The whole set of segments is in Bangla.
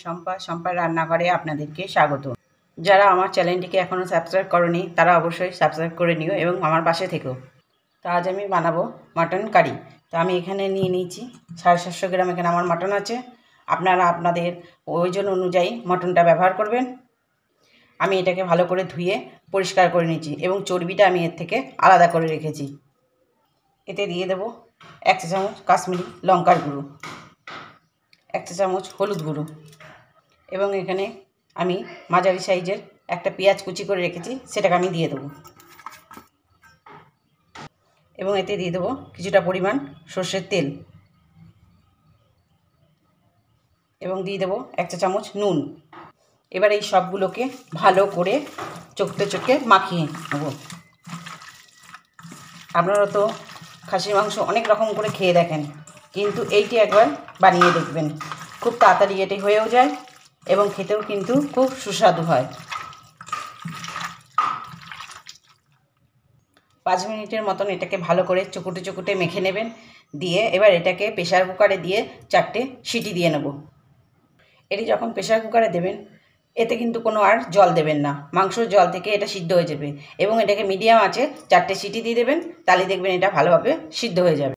সম্পার রান্নাঘরে আপনাদেরকে স্বাগত। যারা আমার চ্যানেলটিকে এখনও সাবস্ক্রাইব করনি তারা অবশ্যই সাবস্ক্রাইব করে নিও এবং আমার পাশে থেকো। তো আজ আমি বানাবো মাটন কারি। তো আমি এখানে নিয়ে নিয়েছি 750 গ্রাম এখানে আমার মাটন আছে। আপনারা আপনাদের ওজন অনুযায়ী মটনটা ব্যবহার করবেন। আমি এটাকে ভালো করে ধুয়ে পরিষ্কার করে নিয়েছি এবং চর্বিটা আমি এর থেকে আলাদা করে রেখেছি। এতে দিয়ে দেবো 1 চা চামচ কাশ্মীরি লঙ্কার গুঁড়ো, 1 চা চামচ হলুদ গুঁড়ো এবং এখানে আমি মাঝারি সাইজের একটা পেঁয়াজ কুচি করে রেখেছি, সেটাকে আমি দিয়ে দেবো। এবং এতে দিয়ে দেবো কিছুটা পরিমাণ সর্ষের তেল এবং দিয়ে দেবো 1 চা চামচ নুন। এবার এই সবগুলোকে ভালো করে চটকে মাখিয়ে নেব। আপনারা তো খাসির মাংস অনেক রকম করে খেয়ে দেখেন, কিন্তু এইটি একবার বানিয়ে দেখবেন। খুব তাড়াতাড়ি এটি হয়েও যায় এবং খেতেও কিন্তু খুব সুস্বাদু হয়। 5 মিনিটের মতন এটাকে ভালো করে চকুটে মেখে নেবেন। দিয়ে এবার এটাকে প্রেসার কুকারে দিয়ে 4টে সিটি দিয়ে নেব। এটি যখন প্রেসার কুকারে দেবেন এতে কিন্তু কোনো আর জল দেবেন না, মাংসর জল থেকে এটা সিদ্ধ হয়ে যাবে এবং এটাকে মিডিয়াম আঁচে 4টে সিটি দিয়ে দেবেন, তাহলে দেখবেন এটা ভালোভাবে সিদ্ধ হয়ে যাবে।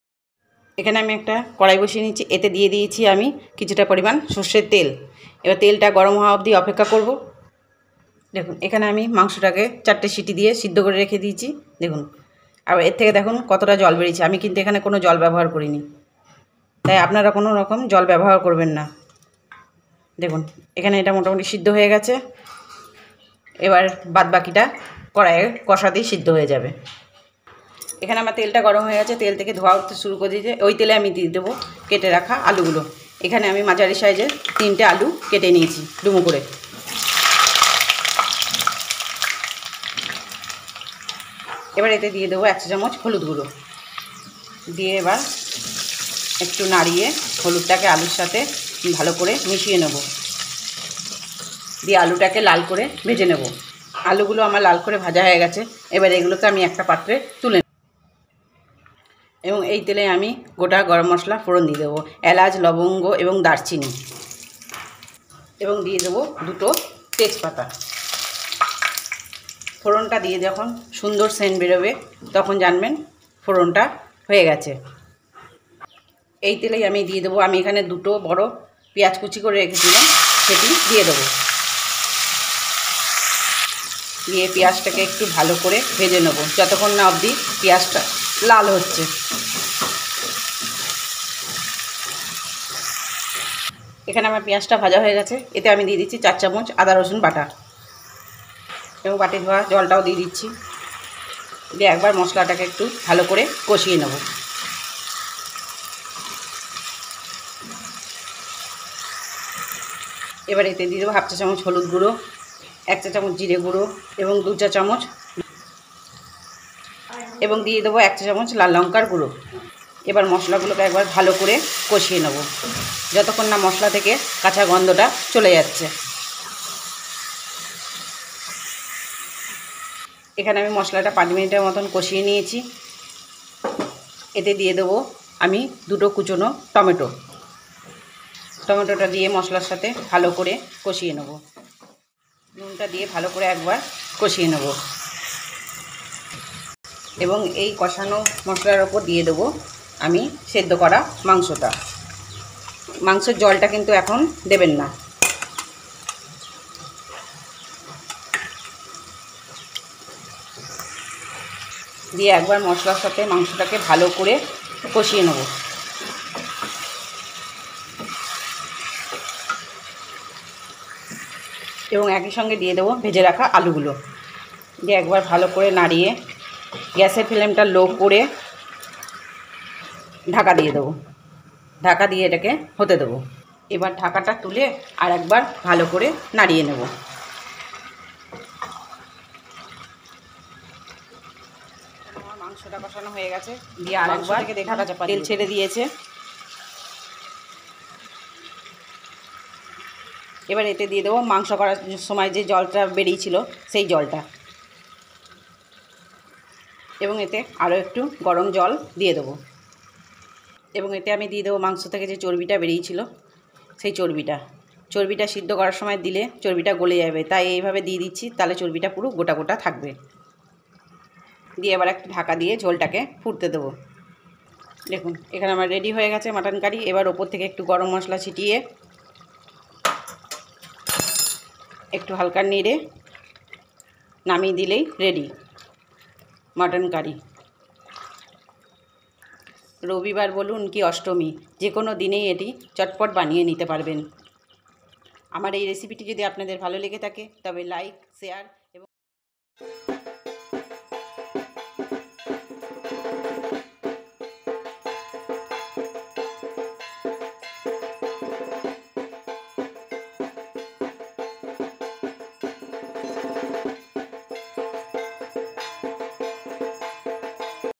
এখানে আমি একটা কড়াই বসিয়ে নিচ্ছি, এতে দিয়ে দিয়েছি আমি কিছুটা পরিমাণ সর্ষের তেল। এবার তেলটা গরম হওয়া অবধি অপেক্ষা করব। দেখুন এখানে আমি মাংসটাকে 4টে সিটি দিয়ে সিদ্ধ করে রেখে দিয়েছি। দেখুন আর এর থেকে দেখুন কতটা জল বেরিয়েছে। আমি কিন্তু এখানে কোনো জল ব্যবহার করিনি, তাই আপনারা কোনো রকম জল ব্যবহার করবেন না। দেখুন এখানে এটা মোটামুটি সিদ্ধ হয়ে গেছে। এবার বাদবাকিটা কড়াইয়ে কষাতেই সিদ্ধ হয়ে যাবে। এখানে আমার তেলটা গরম হয়ে গেছে, তেল থেকে ধোয়া উঠতে শুরু করে দিয়েছে। ওই তেলে আমি দিয়ে দেবো কেটে রাখা আলুগুলো। এখানে আমি মাঝারি সাইজের 3টে আলু কেটে নিয়েছি ডুমো করে। এবার এতে দিয়ে দেবো 1 চা চামচ হলুদ গুঁড়ো দিয়ে এবার একটু নাড়িয়ে হলুদটাকে আলুর সাথে ভালো করে মিশিয়ে নেব। দিয়ে আলুটাকে লাল করে ভেজে নেব। আলুগুলো আমার লাল করে ভাজা হয়ে গেছে। এবার এগুলোকে আমি একটা পাত্রে তুলে এবং এই তেলে আমি গোটা গরম মশলা ফোড়ন দিয়ে দেবো, এলাচ, লবঙ্গ এবং দারচিনি এবং দিয়ে দেবো 2টো তেজপাতা। ফোড়নটা দিয়ে যখন সুন্দর সেন্ট বেরোবে তখন জানবেন ফোড়নটা হয়ে গেছে। এই তেলেই আমি দিয়ে দেবো, আমি এখানে 2টো বড় পেঁয়াজ কুচি করে রেখেছিলাম, সেটি দিয়ে দেবো। দিয়ে পেঁয়াজটাকে একটু ভালো করে ভেজে নেব যতক্ষণ না অবধি পেঁয়াজটা লাল হচ্ছে। এখানে আমার পেঁয়াজটা ভাজা হয়ে গেছে। এতে আমি দিয়ে দিচ্ছি 4 চামচ আদা রসুন বাটা এবং বাটি ধোয়া জলটাও দিয়ে দিচ্ছি। দিয়ে একবার মশলাটাকে একটু ভালো করে কষিয়ে নেব। এবার এতে দিয়ে দেবো 1/2 চা চামচ হলুদ গুঁড়ো, 1 চা চামচ জিরে গুঁড়ো এবং 2 চা চামচ এবং দিয়ে দেবো 1 চা চামচ লাল লঙ্কার গুঁড়ো। এবার মশলাগুলোকে একবার ভালো করে কষিয়ে নেব যতক্ষণ না মশলা থেকে কাঁচা গন্ধটা চলে যাচ্ছে। এখানে আমি মশলাটা 5 মিনিটের মতন কষিয়ে নিয়েছি। এতে দিয়ে দেবো আমি 2টো কুচনো টমেটোটা দিয়ে মশলার সাথে ভালো করে কষিয়ে নেব। নুনটা দিয়ে ভালো করে একবার কষিয়ে নেব এবং এই কষানো মশলার ওপর দিয়ে দেবো আমি সেদ্ধ করা মাংসটা। মাংসের জলটা কিন্তু এখন দেবেন না। দিয়ে একবার মশলার সাথে মাংসটাকে ভালো করে কষিয়ে নেব। এবং একই সঙ্গে দিয়ে দেবো ভেজে রাখা আলুগুলো। দিয়ে একবার ভালো করে নাড়িয়ে গ্যাসের ফ্লেমটা লো করে ঢাকা দিয়ে দেবো। ঢাকা দিয়ে এটাকে হতে দেবো। এবার ঢাকাটা তুলে আর একবার ভালো করে নাড়িয়ে নেব। আমার মাংসটা কষানো হয়ে গেছে। দিয়ে আর একবার ঢাকা চাপা তেল ছেড়ে দিয়েছে। এবার এতে দিয়ে দেবো মাংস করার সময় যে জলটা বেরিয়েছিল সেই জলটা এবং এতে আরও একটু গরম জল দিয়ে দেবো এবং এতে আমি দিয়ে দেবো মাংস থেকে যে চর্বিটা বেরিয়েছিল সেই চর্বিটা। চর্বিটা সিদ্ধ করার সময় দিলে চর্বিটা গলে যাবে, তাই এইভাবে দিয়ে দিচ্ছি, তাহলে চর্বিটা পুরো গোটা গোটা থাকবে। দিয়ে এবার একটা ঢাকা দিয়ে ঝোলটাকে ফুটতে দেবো। দেখুন এখানে আমার রেডি হয়ে গেছে মাটন কারি। এবার ওপর থেকে একটু গরম মশলা ছিটিয়ে একটু হালকা নেড়ে নামিয়ে দিলেই রেডি মাটন কারি। রবিবার বলুন কি অষ্টমী, যে কোনো দিনেই এটি চটপট বানিয়ে নিতে পারবেন। আমার এই রেসিপিটি যদি আপনাদের ভালো লেগে থাকে তবে লাইক, শেয়ার